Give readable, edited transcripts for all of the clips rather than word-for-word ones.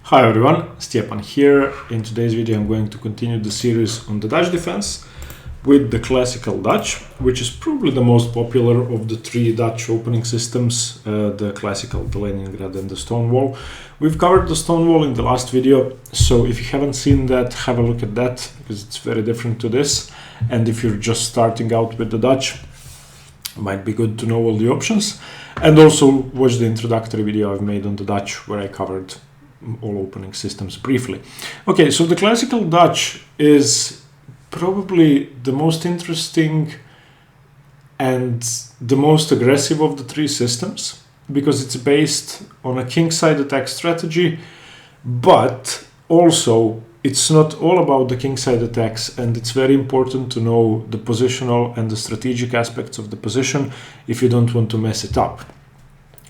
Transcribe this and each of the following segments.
Hi everyone, Stjepan here. In today's video I'm going to continue the series on the Dutch defense with the classical Dutch, which is probably the most popular of the three Dutch opening systems, the classical, the Leningrad and the Stonewall. We've covered the Stonewall in the last video, so if you haven't seen that, have a look at that, because it's very different to this. And if you're just starting out with the Dutch, it might be good to know all the options. And also watch the introductory video I've made on the Dutch, where I covered all opening systems briefly. Okay, so the classical Dutch is probably the most interesting and the most aggressive of the three systems, because it's based on a kingside attack strategy, but also it's not all about the kingside attacks, and it's very important to know the positional and the strategic aspects of the position if you don't want to mess it up.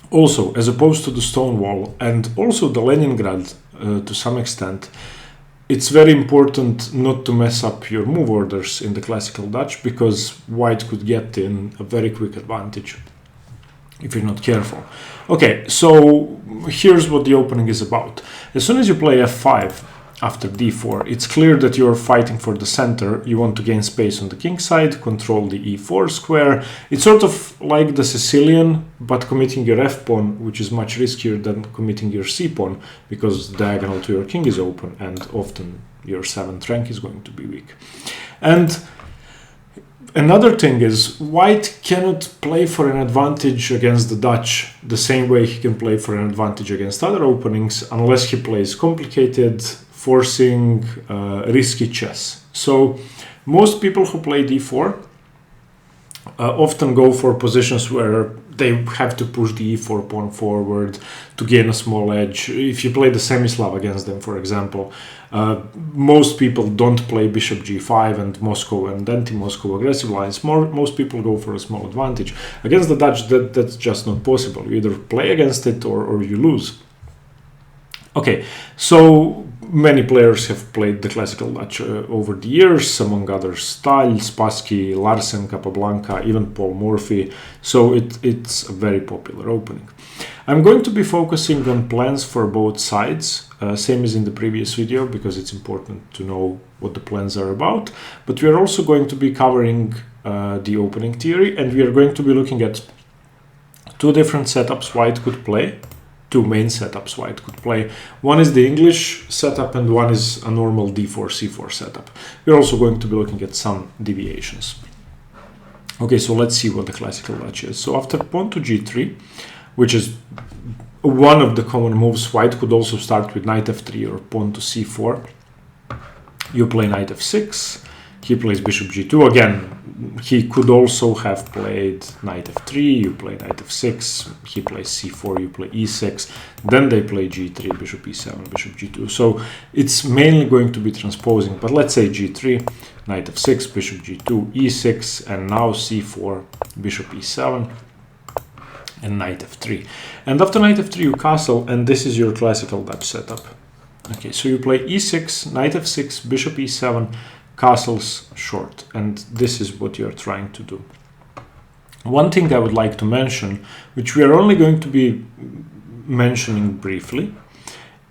Also, as opposed to the Stonewall and also the Leningrad to some extent, it's very important not to mess up your move orders in the classical Dutch, because white could get in a very quick advantage if you're not careful. Okay, so here's what the opening is about. As soon as you play f5 after d4, it's clear that you're fighting for the center. You want to gain space on the king side, control the e4 square. It's sort of like the Sicilian, but committing your f-pawn, which is much riskier than committing your c-pawn, because the diagonal to your king is open, and often your 7th rank is going to be weak. And another thing is, white cannot play for an advantage against the Dutch the same way he can play for an advantage against other openings, unless he plays complicated, forcing risky chess. So most people who play d4 often go for positions where they have to push the e4 pawn forward to gain a small edge. If you play the Semislav against them, for example, most people don't play bishop g5 and Moscow and anti-Moscow aggressive lines. Most people go for a small advantage. Against the Dutch, that's just not possible. You either play against it or you lose. Okay, so many players have played the classical Dutch over the years, among others Stahl, Spassky, Larsen, Capablanca, even Paul Morphy, so it's a very popular opening. I'm going to be focusing on plans for both sides, same as in the previous video, because it's important to know what the plans are about, but we are also going to be covering the opening theory, and we are going to be looking at two different setups white could play. Two main setups white could play. One is the English setup and one is a normal d4, c4 setup. We're also going to be looking at some deviations. Okay, so let's see what the classical Dutch is. So after pawn to g3, which is one of the common moves, white could also start with knight f3 or pawn to c4. You play knight f6, he plays bishop g2. Again, he could also have played knight f3, you play knight f6, he plays c4, you play e6, then they play g3, bishop e7, bishop g2. So it's mainly going to be transposing, but let's say g3, knight f6, bishop g2, e6, and now c4, bishop e7, and knight f3. And after knight f3 you castle, and this is your classical Dutch setup. Okay, so you play e6, knight f6, bishop e7, castles short, and this is what you're trying to do. One thing I would like to mention, which we are only going to be mentioning briefly,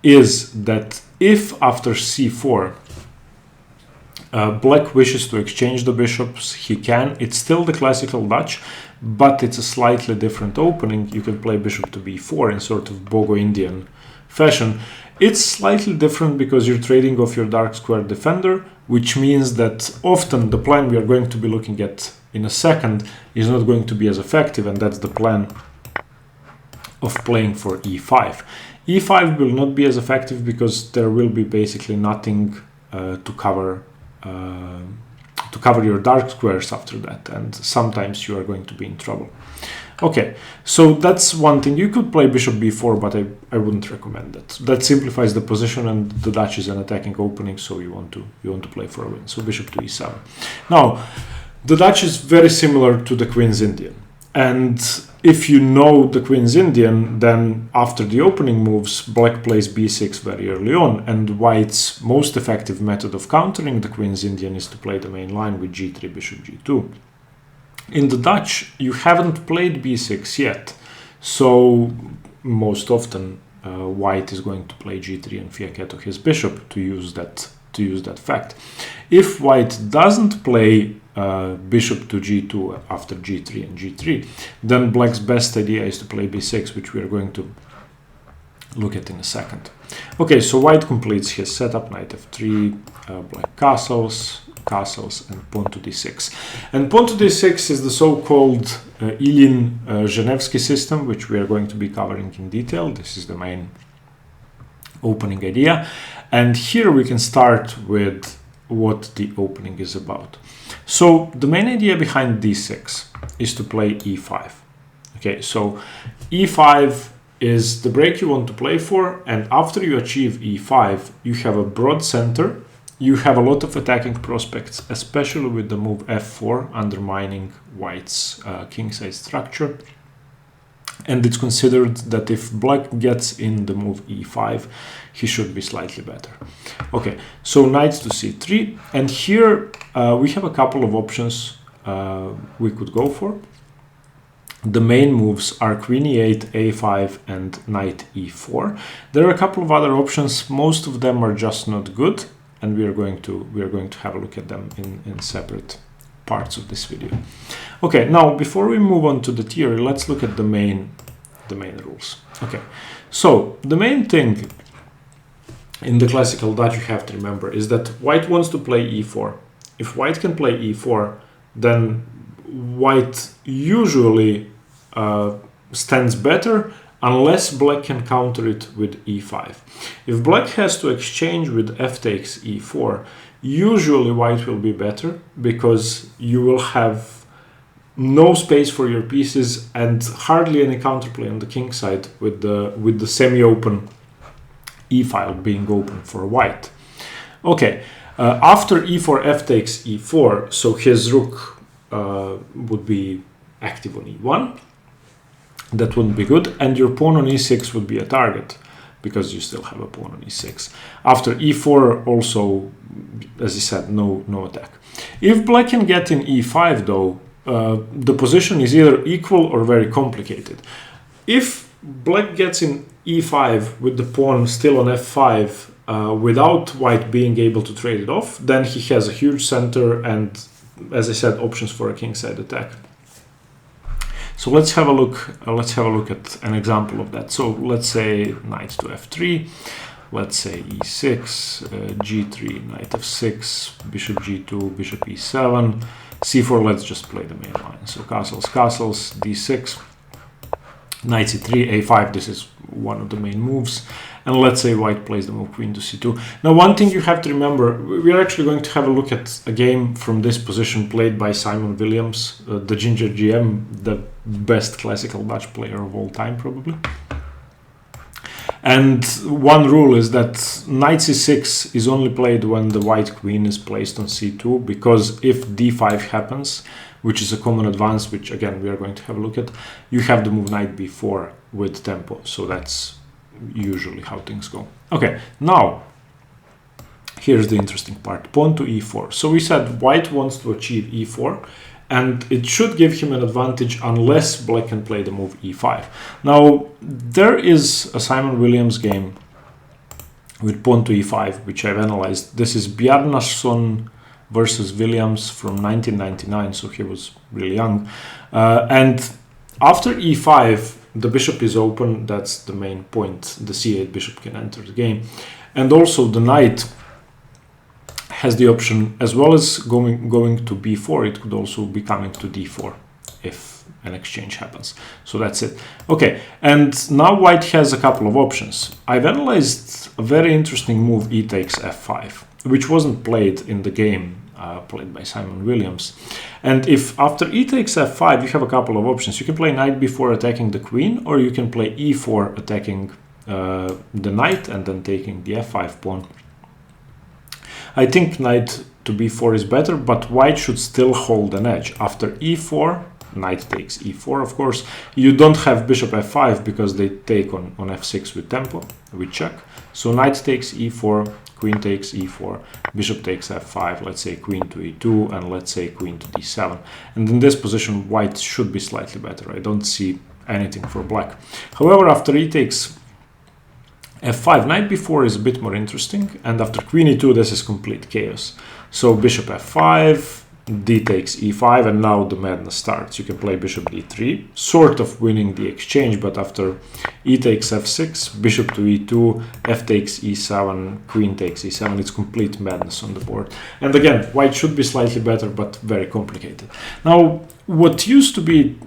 is that if after c4 black wishes to exchange the bishops, he can. It's still the classical Dutch, but it's a slightly different opening. You can play bishop to b4 in sort of Bogo Indian fashion. It's slightly different because you're trading off your dark square defender, which means that often the plan we are going to be looking at in a second is not going to be as effective, and that's the plan of playing for e5. e5 will not be as effective because there will be basically nothing to cover your dark squares after that, and sometimes you are going to be in trouble. Okay, so that's one thing. You could play bishop b4, but I wouldn't recommend that. That simplifies the position, and the Dutch is an attacking opening, so you want to play for a win. So bishop to e7. Now, the Dutch is very similar to the Queen's Indian, and if you know the Queen's Indian, then after the opening moves, black plays b6 very early on, and white's most effective method of countering the Queen's Indian is to play the main line with g3, bishop g2. In the Dutch, you haven't played b6 yet, so most often white is going to play g3 and fianchetto his bishop to use that fact. If white doesn't play bishop to g2 after g3 and g3, then black's best idea is to play b6, which we are going to look at in a second. Okay, so white completes his setup, knight f3, black castles, and pawn to d6. And pawn to d6 is the so-called Ilyin-Zhenevsky system, which we are going to be covering in detail. This is the main opening idea. And here we can start with what the opening is about. So the main idea behind d6 is to play e5. Okay, so e5 is the break you want to play for, and after you achieve e5, you have a broad center. You have a lot of attacking prospects, especially with the move f4, undermining white's kingside structure. And it's considered that if black gets in the move e5, he should be slightly better. Okay, so knight to c3, and here we have a couple of options we could go for. The main moves are queen e8, a5, and knight e4. There are a couple of other options. Most of them are just not good, and we are going to have a look at them in separate parts of this video. Okay, now before we move on to the theory, let's look at the main rules. Okay, so the main thing in the classical Dutch you have to remember is that white wants to play e4. If white can play e4, then white usually stands better unless black can counter it with e5. If black has to exchange with f takes e4, usually white will be better because you will have no space for your pieces and hardly any counterplay on the king side with the semi-open e file being open for white. Okay, after e4, f takes e4, so his rook would be active on e1. That wouldn't be good, and your pawn on e6 would be a target because you still have a pawn on e6. After e4, also, as I said, no attack. If black can get in e5, though, the position is either equal or very complicated. If black gets in e5 with the pawn still on f5 without white being able to trade it off, then he has a huge center and, as I said, options for a kingside attack. So let's have a look. Let's have a look at an example of that. So let's say knight to f3. Let's say e6, g3, knight f6, bishop g2, bishop e7, c4. Let's just play the main line. So castles, d6, knight c3, a5. This is one of the main moves. And let's say white plays the move queen to c2. Now, one thing you have to remember, we are actually going to have a look at a game from this position played by Simon Williams, the Ginger GM, the best classical Dutch player of all time, probably. And one rule is that knight c6 is only played when the white queen is placed on c2, because if d5 happens, which is a common advance, which again we are going to have a look at, you have the move knight b4 with tempo. So that's usually how things go. Okay, now here's the interesting part, pawn to e4. So we said white wants to achieve e4, and it should give him an advantage unless black can play the move e5. Now there is a Simon Williams game with pawn to e5 which I've analyzed. This is Bjarnason versus Williams from 1999, so he was really young, and after e5 the bishop is open. That's the main point. The c8 bishop can enter the game, and also the knight has the option, as well as going to b4, it could also be coming to d4 if an exchange happens. So that's it. Okay, and now white has a couple of options. I've analyzed a very interesting move, e takes f5, which wasn't played in the game played by Simon Williams. And if after e takes f5, you have a couple of options. You can play knight b4 attacking the queen, or you can play e4 attacking the knight and then taking the f5 pawn. I think knight to b4 is better, but white should still hold an edge. After e4, knight takes e4, of course. You don't have bishop f5 because they take on f6 with tempo, with check. So knight takes e4, queen takes e4, bishop takes f5, let's say queen to e2, and let's say queen to d7. And in this position, white should be slightly better. I don't see anything for black. However, after e takes f5, knight b4 is a bit more interesting, and after queen e2 this is complete chaos. So bishop f5, d takes e5, and now the madness starts. You can play bishop d3, sort of winning the exchange, but after e takes f6, bishop to e2, f takes e7, queen takes e7, it's complete madness on the board. And again, white should be slightly better, but very complicated. Now, what used to be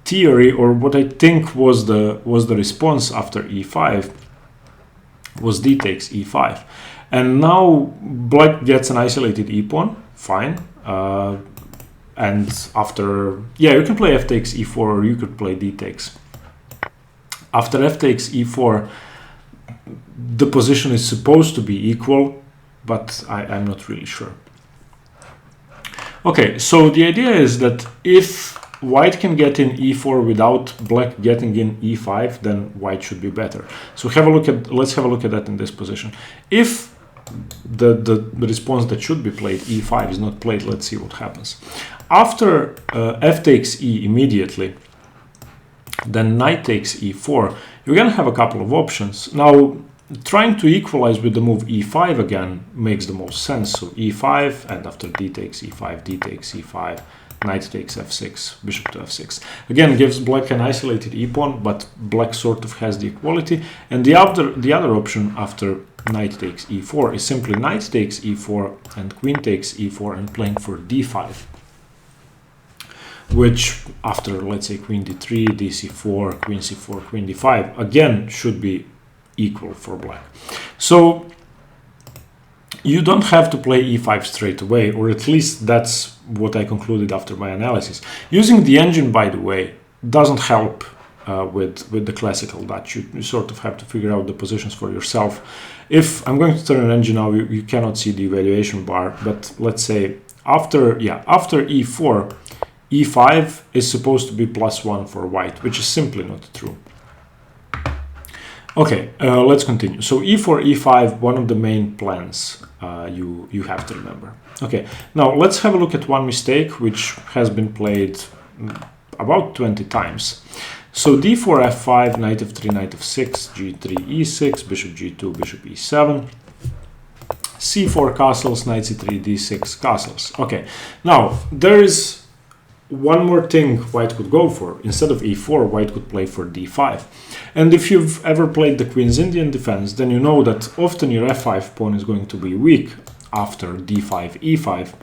theory, or what I think was the response after e5, was d takes e5. And now black gets an isolated e-pawn, fine. And after, yeah, you can play f takes e4, or you could play d takes. After f takes e4, the position is supposed to be equal, but I'm not really sure. Okay, so the idea is that if white can get in e4 without black getting in e5, then white should be better. So let's have a look at that in this position. If the response that should be played, e5, is not played, let's see what happens. After f takes e immediately, then knight takes e4, you're gonna have a couple of options. Now, trying to equalize with the move e5 again makes the most sense. So e5, and after d takes e5, d takes e5, knight takes f6, bishop to f6. Again, gives black an isolated e-pawn, but black sort of has the equality. And the other option after knight takes e4 is simply knight takes e4 and queen takes e4 and playing for d5. Which after, let's say, queen d3, dc4, queen c4, queen d5, again should be equal for black. So you don't have to play e5 straight away, or at least that's what I concluded after my analysis. Using the engine, by the way, doesn't help with the classical Dutch. You sort of have to figure out the positions for yourself. If I'm going to turn an engine now, you cannot see the evaluation bar, but let's say after e4, e5 is supposed to be +1 for white, which is simply not true. Okay, let's continue. So e4, e5, one of the main plans you have to remember. Okay, now let's have a look at one mistake which has been played about 20 times. So d4, f5, knight f3, knight f6, g3, e6, bishop g2, bishop e7, c4 castles, knight c3, d6 castles. Okay, now there is one more thing white could go for. Instead of e4, white could play for d5. And if you've ever played the Queen's Indian defense, then you know that often your f5 pawn is going to be weak after d5, e5.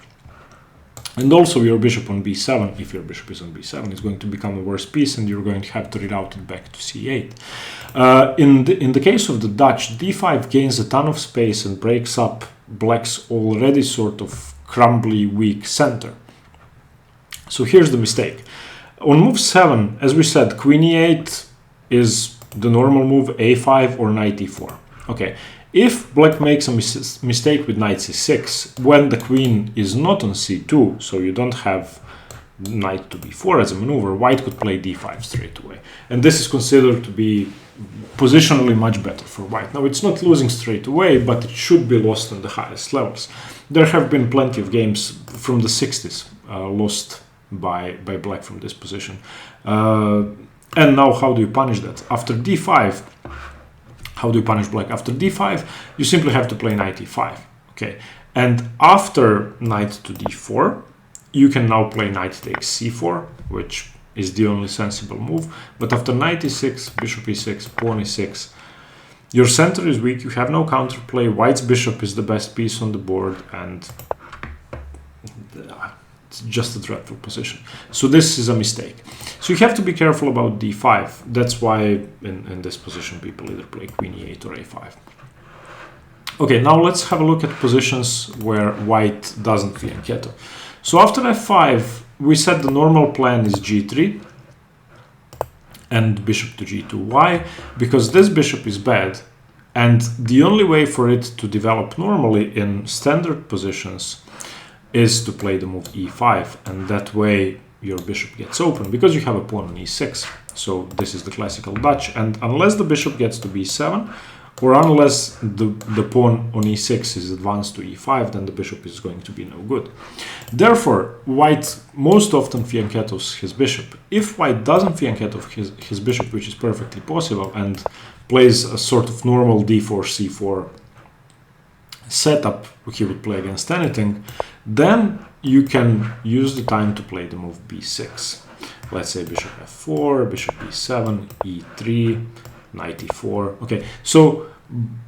And also your bishop on b7, if your bishop is on b7, is going to become a worse piece, and you're going to have to reroute it back to c8. In the case of the Dutch, d5 gains a ton of space and breaks up black's already sort of crumbly, weak center. So here's the mistake. On move 7, as we said, queen e8 is the normal move, a5 or knight e4. Okay, if black makes a mistake with knight c6, when the queen is not on c2, so you don't have knight to b4 as a maneuver, white could play d5 straight away. And this is considered to be positionally much better for white. Now, it's not losing straight away, but it should be lost on the highest levels. There have been plenty of games from the 60s lost by black from this position. And now how do you punish that? After d5, how do you punish black? After d5, you simply have to play knight e5. Okay, and after knight to d4, you can now play knight takes c4, which is the only sensible move. But after knight e6, bishop e6, pawn e6, your center is weak, you have no counterplay, white's bishop is the best piece on the board, and it's just a dreadful position. So this is a mistake. So you have to be careful about d5. That's why in this position people either play queen e8 or a5. Okay, now let's have a look at positions where white doesn't fianchetto. So after f5, we said the normal plan is g3 and bishop to g2. Why? Because this bishop is bad, and the only way for it to develop normally in standard positions is to play the move e5, and that way your bishop gets open because you have a pawn on e6. So this is the classical Dutch, and unless the bishop gets to b7, or unless the pawn on e6 is advanced to e5, then the bishop is going to be no good. Therefore, white most often fianchettos his bishop. If white doesn't fianchetto his bishop, which is perfectly possible, and plays a sort of normal d4, c4 setup, he would play against anything, then you can use the time to play the move b6. Let's say bishop f4, bishop b7, e3, knight e4. Okay, so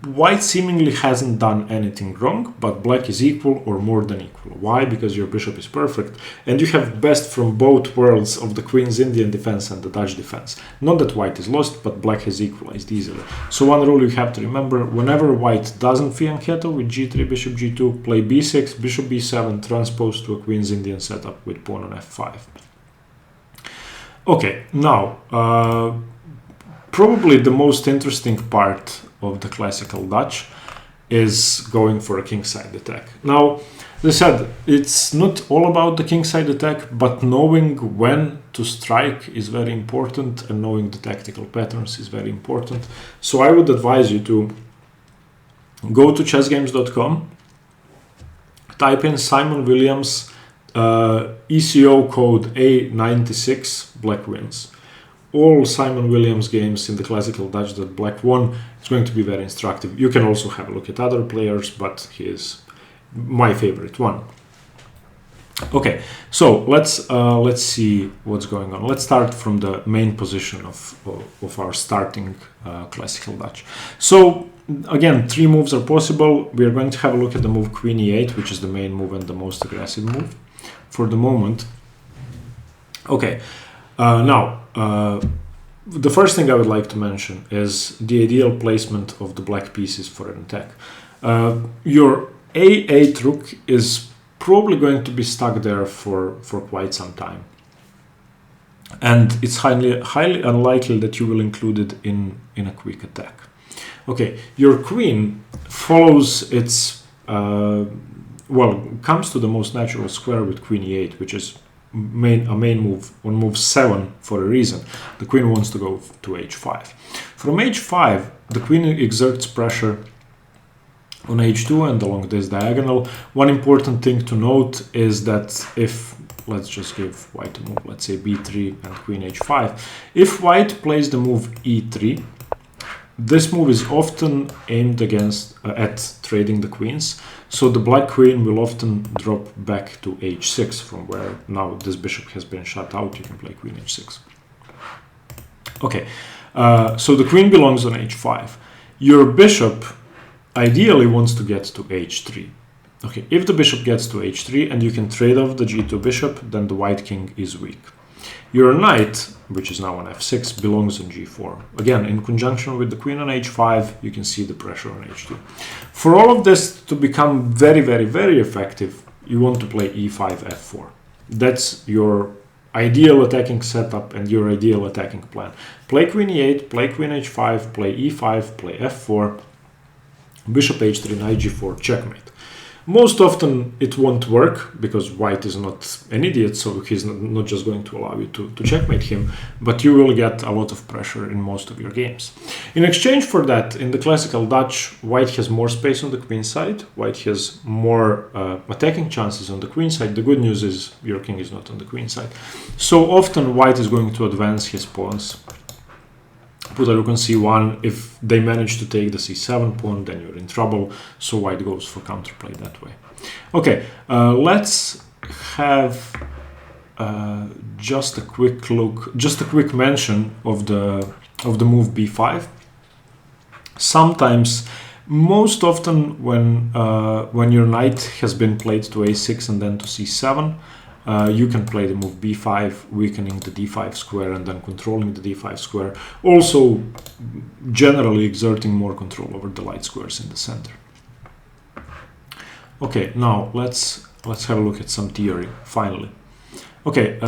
white seemingly hasn't done anything wrong, but black is equal or more than equal. Why? Because your bishop is perfect, and you have best from both worlds of the Queen's Indian defense and the Dutch defense. Not that white is lost, but black has equalized easily. So one rule you have to remember, whenever white doesn't fianchetto with g3, bishop g2, play b6, bishop b7, transpose to a Queen's Indian setup with pawn on f5. Okay, now, probably the most interesting part of the classical Dutch is going for a kingside attack. Now, as I said, it's not all about the kingside attack, but knowing when to strike is very important, and knowing the tactical patterns is very important. So I would advise you to go to chessgames.com, type in Simon Williams ECO code A96, black wins. All Simon Williams games in the classical Dutch that black won is going to be very instructive. You can also have a look at other players, but he is my favorite one. Okay, so let's see what's going on. Let's start from the main position of our starting classical Dutch. So again, 3 moves are possible. We are going to have a look at the move Queen E8, which is the main move and the most aggressive move for the moment. Okay, now the first thing I would like to mention is the ideal placement of the black pieces for an attack. Your A8 rook is probably going to be stuck there for quite some time, and it's highly unlikely that you will include it in a quick attack. Okay, your queen follows its comes to the most natural square with Queen E8, which is a main move on move 7 for a reason. The queen wants to go to h5. From h5, the queen exerts pressure on h2 and along this diagonal. One important thing to note is that if, let's just give white a move, let's say b3 and queen h5, if white plays the move e3, this move is often aimed at trading the queens, so the black queen will often drop back to h6, from where now this bishop has been shut out. You can play queen h6. Okay, so the queen belongs on h5. Your bishop ideally wants to get to h3. Okay, if the bishop gets to h3 and you can trade off the g2 bishop, then the white king is weak. Your knight, which is now on f6, belongs on g4. Again, in conjunction with the queen on h5, you can see the pressure on h2. For all of this to become very, very, very effective, you want to play e5, f4. That's your ideal attacking setup and your ideal attacking plan. Play queen e8, play queen h5, play e5, play f4, bishop h3, knight g4, checkmate. Most often it won't work because white is not an idiot, so he's not just going to allow you to checkmate him, but you will get a lot of pressure in most of your games. In exchange for that, in the classical Dutch, white has more space on the queen side, white has more attacking chances on the queen side. The good news is your king is not on the queen side. So often white is going to advance his pawns, put a rook on c1. If they manage to take the c7 pawn, then you're in trouble, so white goes for counterplay that way. Okay, let's have just a quick mention of the move b5. Sometimes, most often when your knight has been played to a6 and then to c7, you can play the move b5, weakening the d5 square and then controlling the d5 square, also generally exerting more control over the light squares in the center. Okay, now let's have a look at some theory, finally. Okay,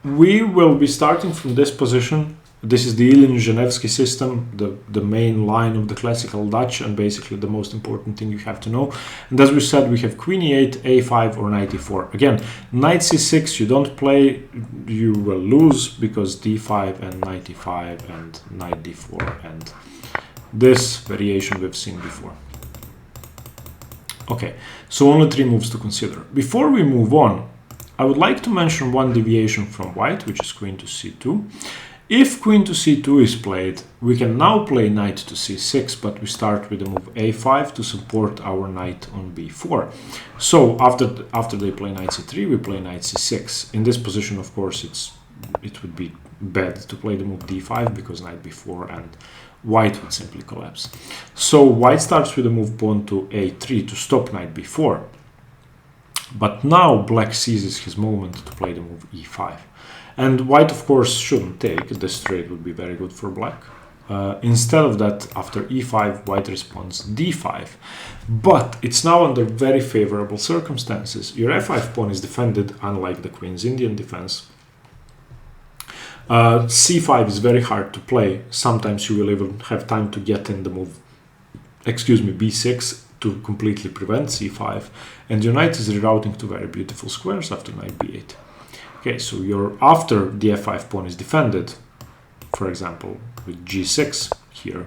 we will be starting from this position. This is the Ilyin-Genevsky system, the main line of the classical Dutch, and basically the most important thing you have to know. And as we said, we have queen e8, a5, or knight e4. Again, knight c6 you don't play, you will lose, because d5 and knight e5 and knight d4, and this variation we've seen before. Okay, so only 3 moves to consider. Before we move on, I would like to mention one deviation from white, which is queen to c2. If queen to c2 is played, we can now play knight to c6, but we start with the move a5 to support our knight on b4. So after they play knight c3, we play knight c6. In this position, of course, it would be bad to play the move d5 because knight b4 and white would simply collapse. So white starts with the move pawn to a3 to stop knight b4. But now black seizes his moment to play the move e5. And white, of course, shouldn't take. This trade would be very good for black. Instead of that, after e5, white responds d5. But it's now under very favorable circumstances. Your f5 pawn is defended, unlike the Queen's Indian defense. c5 is very hard to play. Sometimes you will even have time to get in the move, b6 to completely prevent c5. And your knight is rerouting to very beautiful squares after knight b8. Okay, so after the f5 pawn is defended, for example, with g6 here,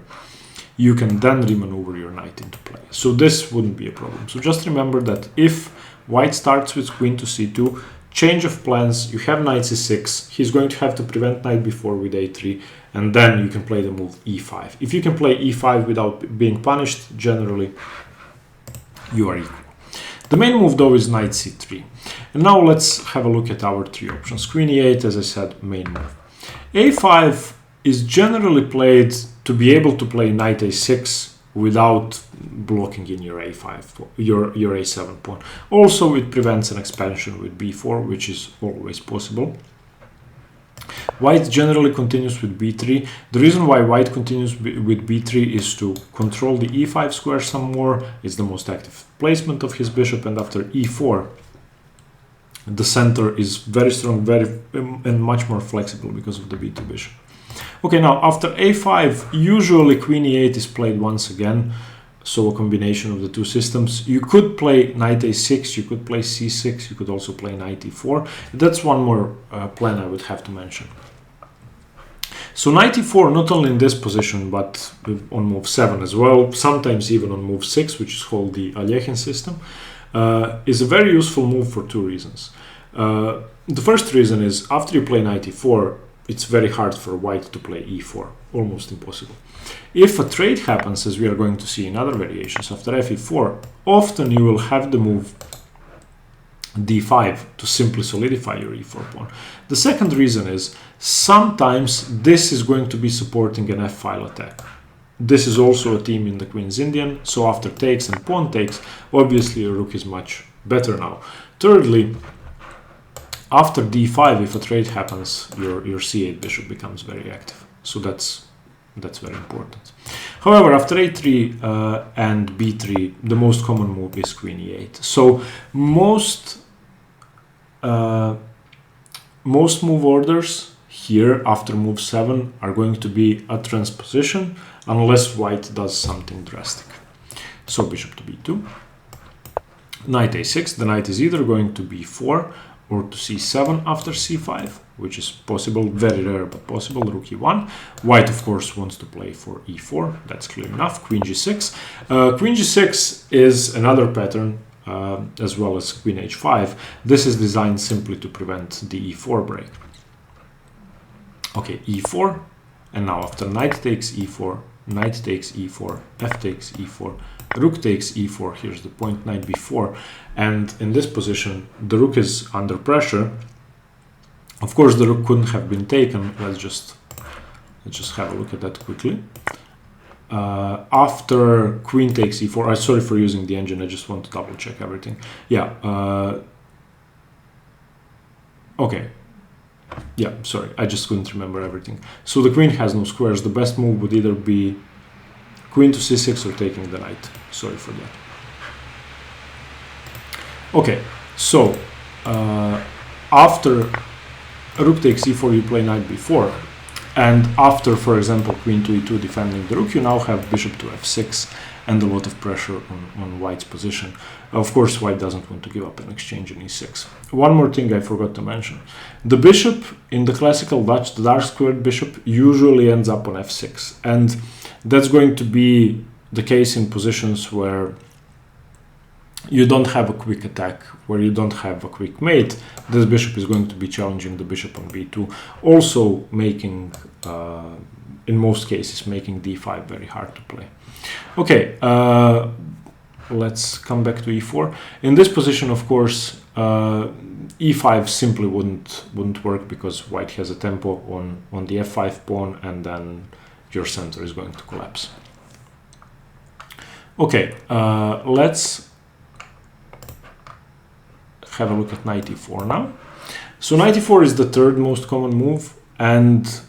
you can then remaneuver your knight into play. So this wouldn't be a problem. So just remember that if white starts with queen to c2, change of plans, you have knight c6, he's going to have to prevent knight b4 with a3, and then you can play the move e5. If you can play e5 without being punished, generally, you are equal. The main move, though, is knight c3. And now let's have a look at our three options. Queen e8, as I said, main move. a5 is generally played to be able to play knight a6 without blocking in your a5, your a7 pawn. Also, it prevents an expansion with b4, which is always possible. White generally continues with b3. The reason why white continues with b3 is to control the e5 square some more. It's the most active placement of his bishop, and after e4, the center is very strong, and much more flexible because of the b2 bishop. Okay, now after a5, usually queen e8 is played once again, so a combination of the two systems. You could play knight a6, you could play c6, you could also play knight e4. That's one more plan I would have to mention. So knight e4, not only in this position, but on move 7 as well, sometimes even on move 6, which is called the Alekhine system, is a very useful move for two reasons. The first reason is after you play knight e4, it's very hard for white to play e4, almost impossible. If a trade happens, as we are going to see in other variations, after fe4, often you will have the move d5 to simply solidify your e4 pawn. The second reason is sometimes this is going to be supporting an f-file attack. This is also a theme in the Queen's Indian, so after takes and pawn takes, obviously your rook is much better now. Thirdly, after d5, if a trade happens, your c8 bishop becomes very active. So that's very important. However, after a3 and b3, the most common move is queen e8. So most move orders here after move 7 are going to be a transposition unless white does something drastic. So bishop to b2, knight a6, the knight is either going to b4 or to c7 after c5, which is possible, very rare but possible, rook e1. White, of course, wants to play for e4, that's clear enough, queen g6. Queen g6 is another pattern, as well as queen h5. This is designed simply to prevent the e4 break. Okay, e4, and now after knight takes e4, knight takes e4, f takes e4, rook takes e4, here's the point, knight b4, and in this position the rook is under pressure. Of course the rook couldn't have been taken. Let's just have a look at that quickly. After queen takes e4, sorry for using the engine, I just want to double check everything. Yeah, okay. Yeah, sorry, I just couldn't remember everything. So the queen has no squares. The best move would either be queen to c6 or taking the knight. Sorry for that. Okay, so after rook takes e4, you play knight b4. And after, for example, queen to e2 defending the rook, you now have bishop to f6 and a lot of pressure on white's position. Of course, white doesn't want to give up an exchange in e6. One more thing I forgot to mention. The bishop in the classical Dutch, the dark squared bishop, usually ends up on f6. And that's going to be the case in positions where you don't have a quick attack, where you don't have a quick mate, this bishop is going to be challenging the bishop on b2, also making, in most cases, making d5 very hard to play. Okay, let's come back to e4. In this position, of course, e5 simply wouldn't work, because white has a tempo on the f5 pawn, and then your center is going to collapse. Okay, let's have a look at knight e4 now. So knight e4 is the third most common move, and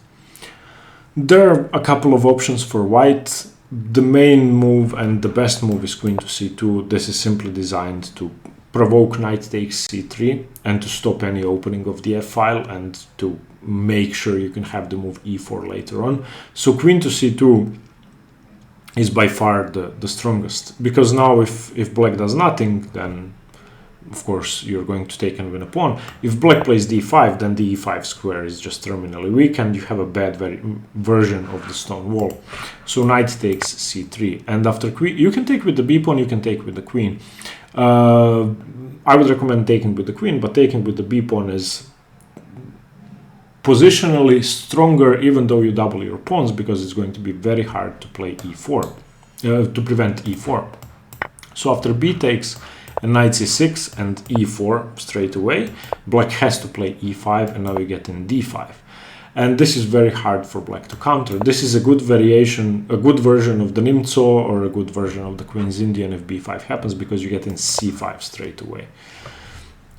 there are a couple of options for white. The main move and the best move is queen to c2. This is simply designed to provoke knight takes c3 and to stop any opening of the f file and to make sure you can have the move e4 later on. So queen to c2 is by far the strongest, because now if black does nothing, then of course you're going to take and win a pawn. If black plays d5, then the e5 square is just terminally weak, and you have a bad version of the stone wall. So knight takes c3, and after queen, you can take with the b pawn, you can take with the queen. I would recommend taking with the queen, but taking with the b pawn is positionally stronger, even though you double your pawns, because it's going to be very hard to play e4, to prevent e4. So after b takes, and knight c6 and e4 straight away, black has to play e5, and now you get in d5. And this is very hard for black to counter. This is a good variation, a good version of the Nimzo, or a good version of the Queen's Indian if b5 happens, because you get in c5 straight away.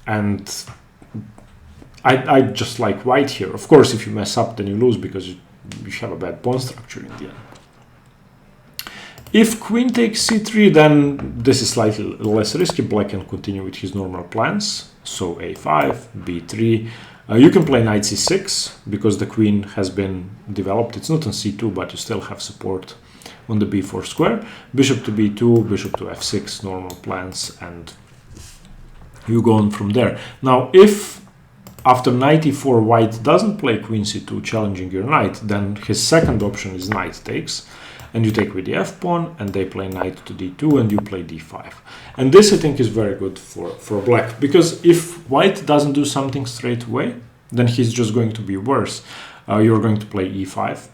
And I just like white here. Of course, if you mess up, then you lose, because you have a bad pawn structure in the end. If queen takes c3, then this is slightly less risky. Black can continue with his normal plans. So a5, b3. You can play knight c6, because the queen has been developed. It's not on c2, but you still have support on the b4 square. Bishop to b2, bishop to f6, normal plans, and you go on from there. Now, if after knight e4 white doesn't play queen c2, challenging your knight, then his second option is knight takes. And you take with the f pawn, and they play knight to d2, and you play d5. And this, I think, is very good for black, because if white doesn't do something straight away, then he's just going to be worse. You're going to play e5,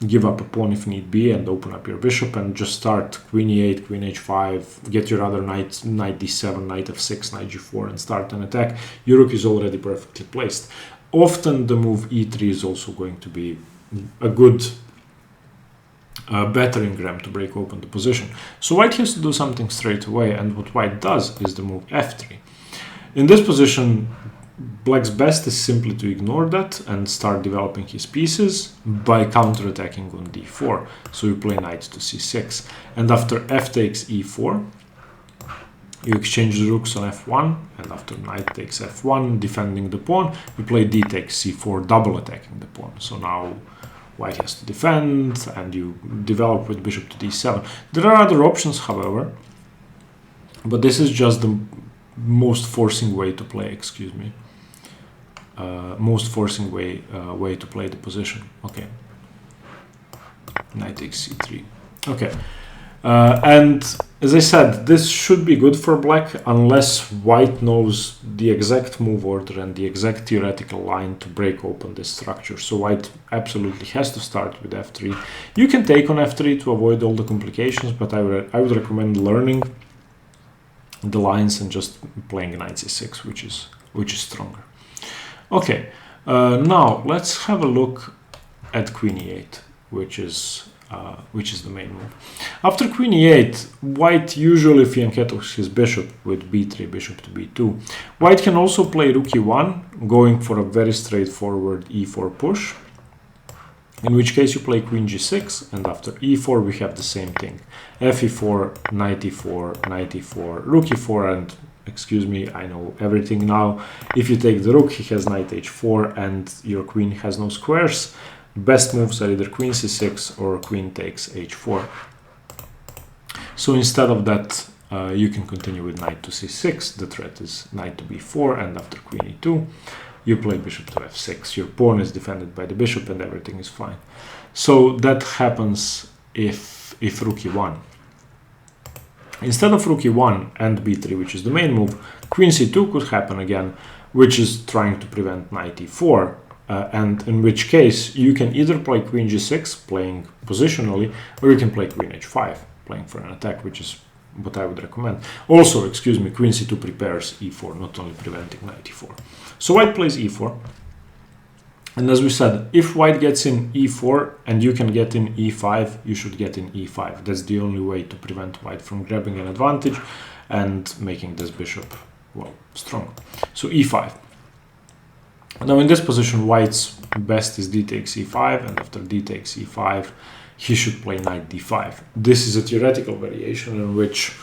give up a pawn if need be, and open up your bishop, and just start queen e8, queen h5, get your other knight, knight d7, knight f6, knight g4, and start an attack. Your rook is already perfectly placed. Often the move e3 is also going to be a good battering ram to break open the position. So white has to do something straight away, and what white does is the move f3. In this position, black's best is simply to ignore that and start developing his pieces by counterattacking on d4. So you play knight to c6, and after f takes e4, you exchange the rooks on f1, and after knight takes f1, defending the pawn, you play d takes c4, double attacking the pawn. So now white has to defend, and you develop with bishop to d7. There are other options, however, but this is just the most forcing way to play, most forcing way to play the position. Okay, knight takes c3. Okay, and as I said, this should be good for black unless white knows the exact move order and the exact theoretical line to break open this structure. So white absolutely has to start with f3. You can take on f3 to avoid all the complications, but I would recommend learning the lines and just playing knight c6, which is stronger. Okay, now let's have a look at queen e8, which is the main move. After queen e8, white usually fianchettos his bishop with b3, bishop to b2. White can also play rook e1, going for a very straightforward e4 push, in which case you play queen g6, and after e4 we have the same thing. F e4, knight e4, knight e4, rook e4, and excuse me, I know everything now. If you take the rook, he has knight h4, and your queen has no squares. Best moves are either queen c6 or queen takes h4. So instead of that, you can continue with knight to c6. The threat is knight to b4, and after queen e2, you play bishop to f6. Your pawn is defended by the bishop, and everything is fine. So that happens if rook e1. Instead of rook e1 and b3, which is the main move, queen c2 could happen again, which is trying to prevent knight e4, and in which case you can either play queen g6, playing positionally, or you can play queen h5, playing for an attack, which is what I would recommend. Also, excuse me, queen c2 prepares e4, not only preventing knight e4. So white plays e4. And as we said, if white gets in e4 and you can get in e5, you should get in e5. That's the only way to prevent white from grabbing an advantage and making this bishop, well, strong. So e5. Now in this position, white's best is d takes e5, and after d takes e5, he should play knight d5. This is a theoretical variation in which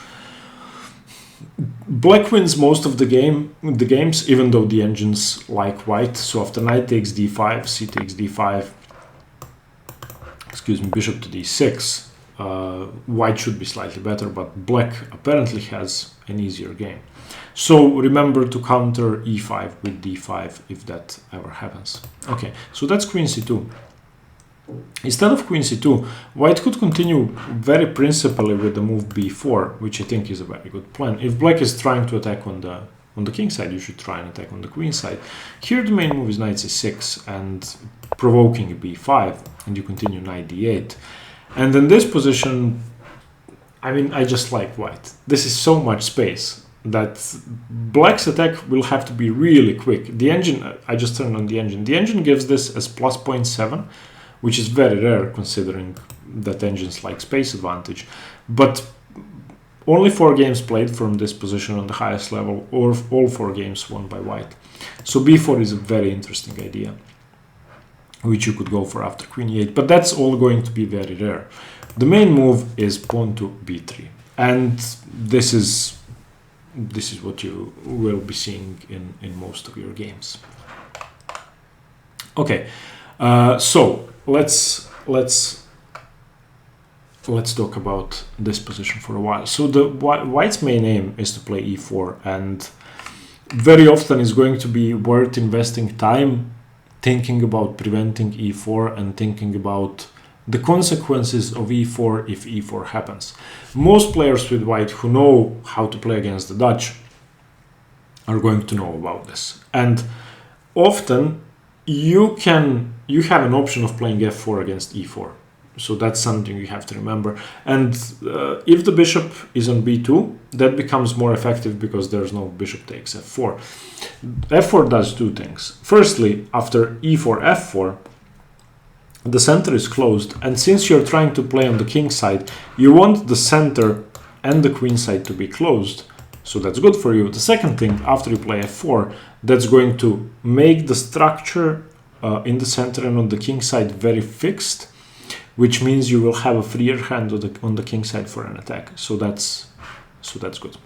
black wins most of the games, even though the engines like white. So after knight takes d5, c takes d5, excuse me, bishop to d6, white should be slightly better, but black apparently has an easier game. So remember to counter e5 with d5 if that ever happens. Okay, so that's queen c2. Instead of queen c2, white could continue very principally with the move b4, which I think is a very good plan. If black is trying to attack on the king side, you should try and attack on the queen side. Here the main move is knight c6 and provoking b5, and you continue knight d8. And in this position, I mean, I just like white. This is so much space that black's attack will have to be really quick. The engine, I just turned on the engine. The engine gives this as plus 0.7, which is very rare considering that engines like space advantage. But only 4 games played from this position on the highest level, or all 4 games won by white. So b4 is a very interesting idea, which you could go for after queen e8, but that's all going to be very rare. The main move is pawn to b3, and this is what you will be seeing in most of your games. Okay, so let's talk about this position for a while. So the white's main aim is to play e4, and very often is going to be worth investing time thinking about preventing e4 and thinking about the consequences of e4 if e4 happens. Most players with white who know how to play against the Dutch are going to know about this. And often you have an option of playing f4 against e4. So that's something you have to remember. And if the bishop is on b2, that becomes more effective because there's no bishop takes f4. f4 does 2 things. Firstly, after e4, f4, the center is closed, and since you're trying to play on the king side, you want the center and the queen side to be closed. So that's good for you. The second thing, after you play f4, that's going to make the structure in the center and on the king side very fixed, which means you will have a freer hand on the king side for an attack. So that's good.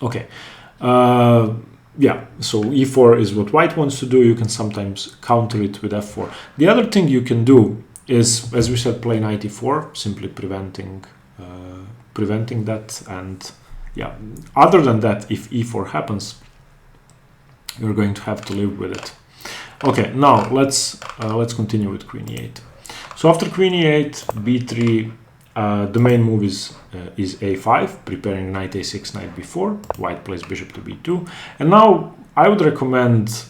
Okay. Yeah, so e4 is what white wants to do. You can sometimes counter it with f4. The other thing you can do is, as we said, play knight e4, simply preventing that. And yeah, other than that, if e4 happens, you're going to have to live with it. Okay, now let's continue with queen e8. So after queen e8, b3, the main move is a5, preparing knight a6, knight b4. White plays bishop to b2. And now I would recommend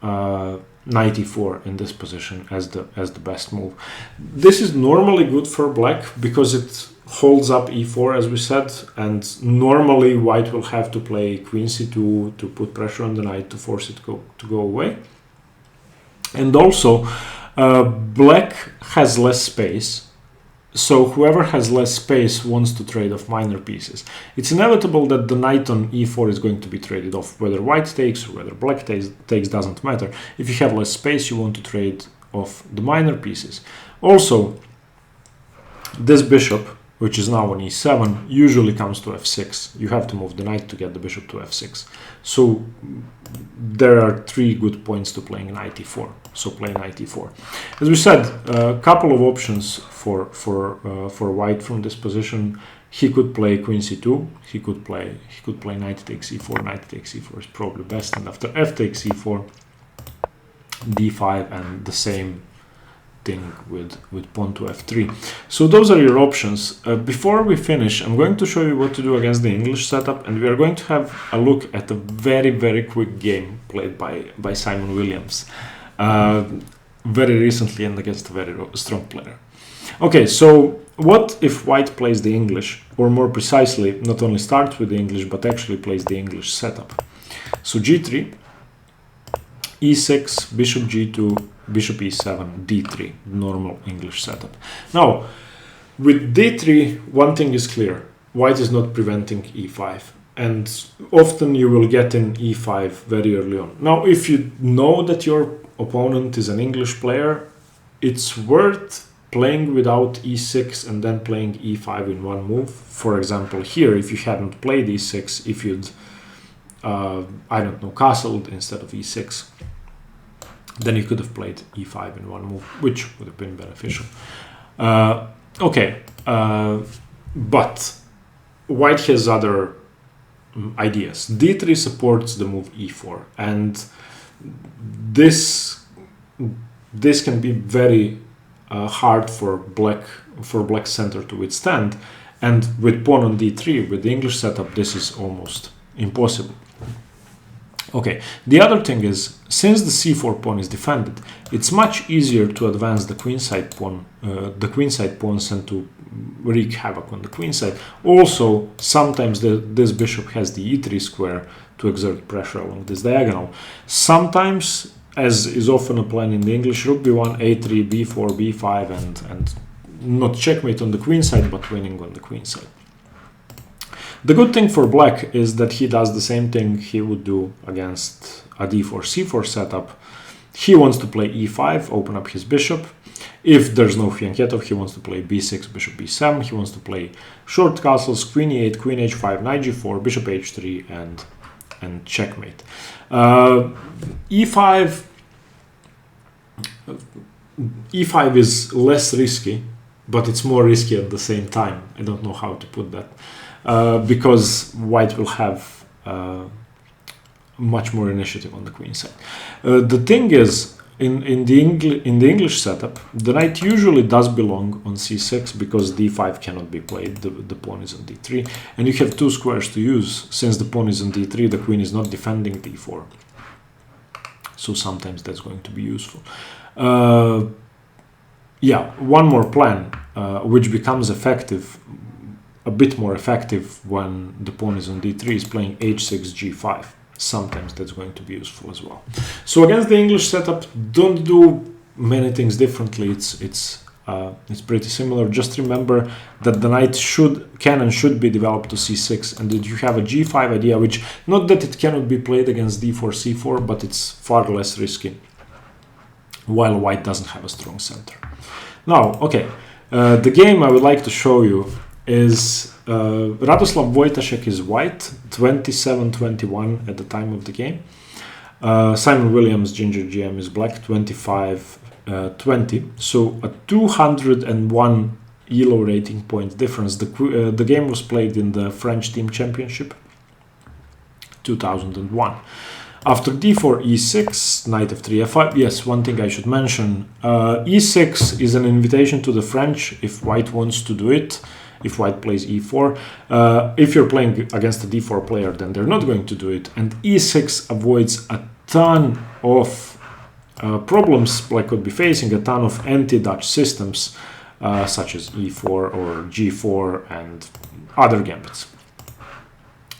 knight e4 in this position as the best move. This is normally good for black because it holds up e4, as we said, and normally white will have to play queen c2 to put pressure on the knight to force it to go away. And also, black has less space. So whoever has less space wants to trade off minor pieces. It's inevitable that the knight on e4 is going to be traded off. Whether white takes or whether black takes doesn't matter. If you have less space, you want to trade off the minor pieces. Also, this bishop, which is now on e7, usually comes to f6. You have to move the knight to get the bishop to f6. So there are 3 good points to playing knight e4. So play knight e4. As we said, a couple of options for white from this position. He could play queen c2. He could play knight takes e4. Knight takes e4 is probably best. And after f takes e4, d5, and the same thing with pawn to f3. So those are your options. Before we finish, I'm going to show you what to do against the English setup, and we are going to have a look at a very, very quick game played by Simon Williams very recently and against a very strong player. Okay, so what if white plays the English, or more precisely, not only starts with the English, but actually plays the English setup? So g3, e6, bishop g2, bishop e7, d3, normal English setup. Now, with d3, one thing is clear. White is not preventing e5. And often you will get in e5 very early on. Now, if you know that your opponent is an English player, it's worth playing without e6 and then playing e5 in one move. For example, here, if you hadn't played e6, if you'd, I don't know, castled instead of e6, then you could have played e5 in one move, which would have been beneficial. But white has other ideas. d3 supports the move e4, and this can be very hard for black center to withstand. And with pawn on d3, with the English setup, this is almost impossible. Okay, the other thing is, since the c4 pawn is defended, it's much easier to advance the queenside pawns and to wreak havoc on the queenside. Also, sometimes this bishop has the e3 square to exert pressure along this diagonal. Sometimes, as is often a plan in the English, rook b1, a3, b4, b5, and not checkmate on the queenside, but winning on the queenside. The good thing for black is that he does the same thing he would do against a d4, c4 setup. He wants to play e5, open up his bishop. If there's no fianchetto, he wants to play b6, bishop b7. He wants to play short castles, queen e8, queen h5, knight g4, bishop h3, and checkmate. e5 is less risky, but it's more risky at the same time. I don't know how to put that. Because white will have much more initiative on the queen side. The thing is, in the English setup, the knight usually does belong on c6 because d5 cannot be played. The pawn is on d3, and you have two squares to use. Since the pawn is on d3, the queen is not defending d4. So sometimes that's going to be useful. Yeah, one more plan, which becomes effective. A bit more effective when the pawn is on d3 is playing h6, g5. Sometimes that's going to be useful as well. So against the English setup, don't do many things differently. It's pretty similar. Just remember that the knight can and should be developed to c6, and that you have a g5 idea, which not that it cannot be played against d4, c4, but it's far less risky, while white doesn't have a strong center. Now, okay, the game I would like to show you is Radoslav Wojtaszek is white, 27-21 at the time of the game. Simon Williams, Ginger GM, is black, 25-20. So a 201 ELO rating point difference. The game was played in the French Team Championship 2001. After d4, e6, knight f3, f5. Yes, one thing I should mention. e6 is an invitation to the French if white wants to do it. If white plays e4, if you're playing against a d4 player, then they're not going to do it. And e6 avoids a ton of problems black could be facing, a ton of anti-Dutch systems, such as e4 or g4 and other gambits.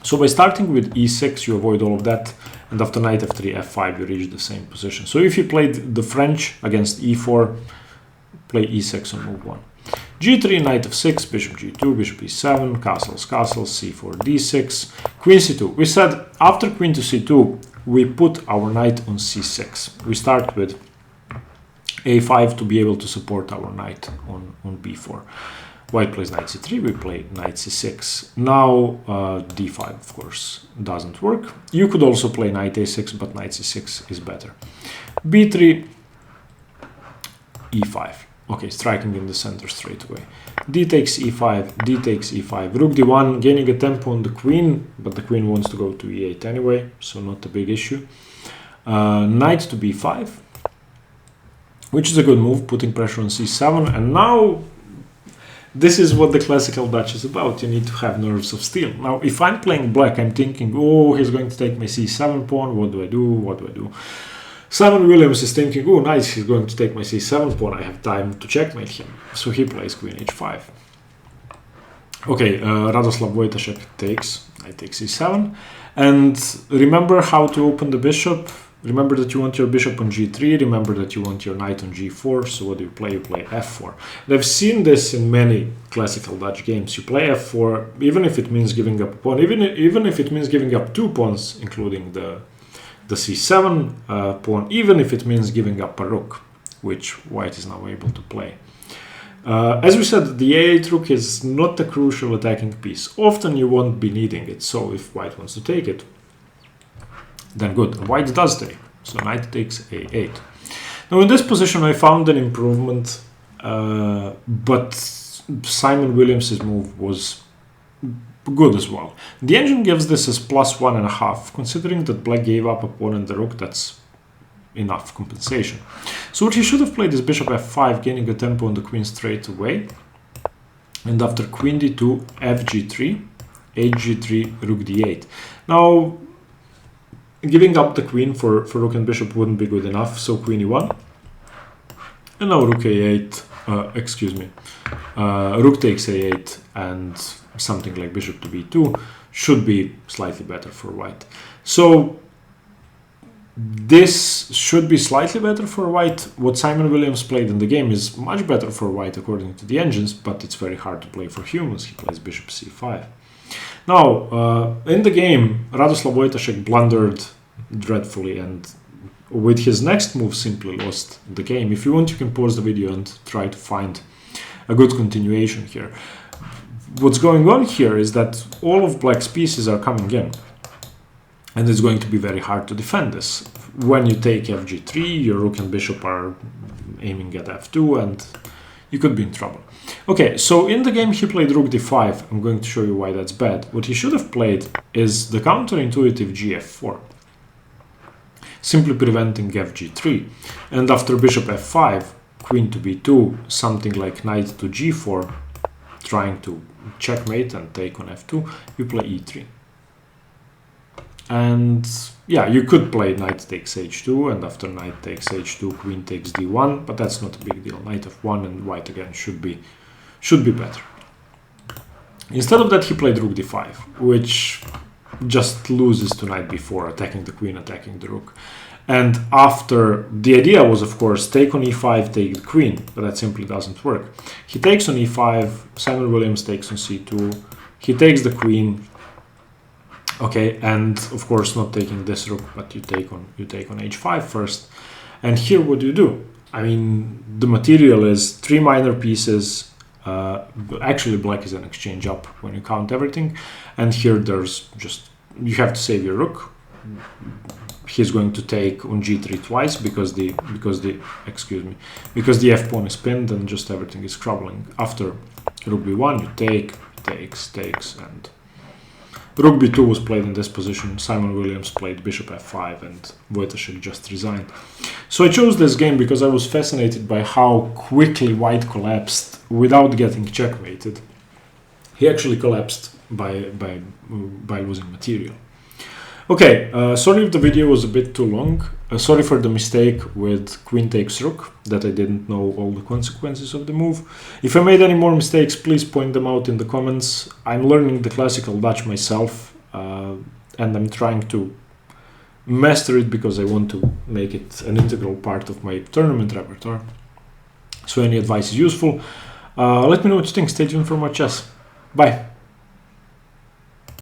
So by starting with e6, you avoid all of that, and after knight f3, f5, you reach the same position. So if you played the French against e4, play e6 on move 1. g3, knight f6, bishop g2, bishop e7, castles, c4, d6, queen c2. We said after queen to c2, we put our knight on c6. We start with a5 to be able to support our knight on b4. White plays knight c3, we play knight c6. Now d5, of course, doesn't work. You could also play knight a6, but knight c6 is better. b3, e5. Okay, striking in the center straight away. D takes e5, D takes e5. Rook d1, gaining a tempo on the queen, but the queen wants to go to e8 anyway, so not a big issue. Knight to b5. which is a good move, putting pressure on c7. And now this is what the classical Dutch is about. You need to have nerves of steel. Now, if I'm playing black, I'm thinking, oh, he's going to take my c7 pawn. What do I do? What do I do? Simon Williams is thinking, oh, nice, he's going to take my c7 pawn. I have time to checkmate him. So he plays queen h5. Okay, Radoslav Wojtaszek takes. I take c7. And remember how to open the bishop. Remember that you want your bishop on g3. Remember that you want your knight on g4. So what do you play? You play f4. And I've seen this in many classical Dutch games. You play f4, even if it means giving up a pawn. Even if it means giving up 2 pawns, including the c7 pawn, even if it means giving up a rook, which white is now able to play. As we said, the a8 rook is not a crucial attacking piece. Often you won't be needing it, so if white wants to take it, then good. White does take, so knight takes a8. Now in this position I found an improvement, but Simon Williams' move was good as well. The engine gives this as +1.5, considering that black gave up a pawn and the rook. That's enough compensation. So what he should have played is bishop f5, gaining a tempo on the queen straight away. And after queen d2, fg3, hg3, rook d8. Now, giving up the queen for rook and bishop wouldn't be good enough, so queen e1. And now rook a8, rook takes a8, and something like bishop to b2 should be slightly better for white. So this should be slightly better for white. What Simon Williams played in the game is much better for white according to the engines, but it's very hard to play for humans. He plays bishop c5. Now, in the game, Radoslav Wojtaszek blundered dreadfully, and with his next move simply lost the game. If you want, you can pause the video and try to find a good continuation here. What's going on here is that all of black's pieces are coming in, and it's going to be very hard to defend this. When you take fg3, your rook and bishop are aiming at f2, and you could be in trouble. Okay, so in the game he played rook d5. I'm going to show you why that's bad. What he should have played is the counterintuitive gf4, simply preventing fg3. And after bishop f5, queen to b2, something like knight to g4, trying to checkmate and take on f2, you play e3. And yeah, you could play knight takes h2, and after knight takes h2, queen takes d1, but that's not a big deal. Knight f1, and white again should be better. Instead of that, he played rook d5, which just loses to knight b4, attacking the queen, attacking the rook. And after, the idea was, of course, take on e5, take the queen, but that simply doesn't work. He takes on e5, Simon Williams takes on c2, he takes the queen. Okay, and of course not taking this rook, but you take on h5 first. And here what do? I mean, the material is 3 minor pieces. Actually, black is an exchange up when you count everything. And here there's just, you have to save your rook. He's going to take on g3 twice because the f pawn is pinned and just everything is crumbling. After rook b1, you take, takes, and rook b2 was played in this position. Simon Williams played bishop f5, and Wojtaszek just resigned. So I chose this game because I was fascinated by how quickly white collapsed without getting checkmated. He actually collapsed by losing material. Okay, sorry if the video was a bit too long. Sorry for the mistake with queen takes rook, that I didn't know all the consequences of the move. If I made any more mistakes, please point them out in the comments. I'm learning the classical Dutch myself, and I'm trying to master it because I want to make it an integral part of my tournament repertoire. So any advice is useful. Let me know what you think. Stay tuned for more chess. Bye.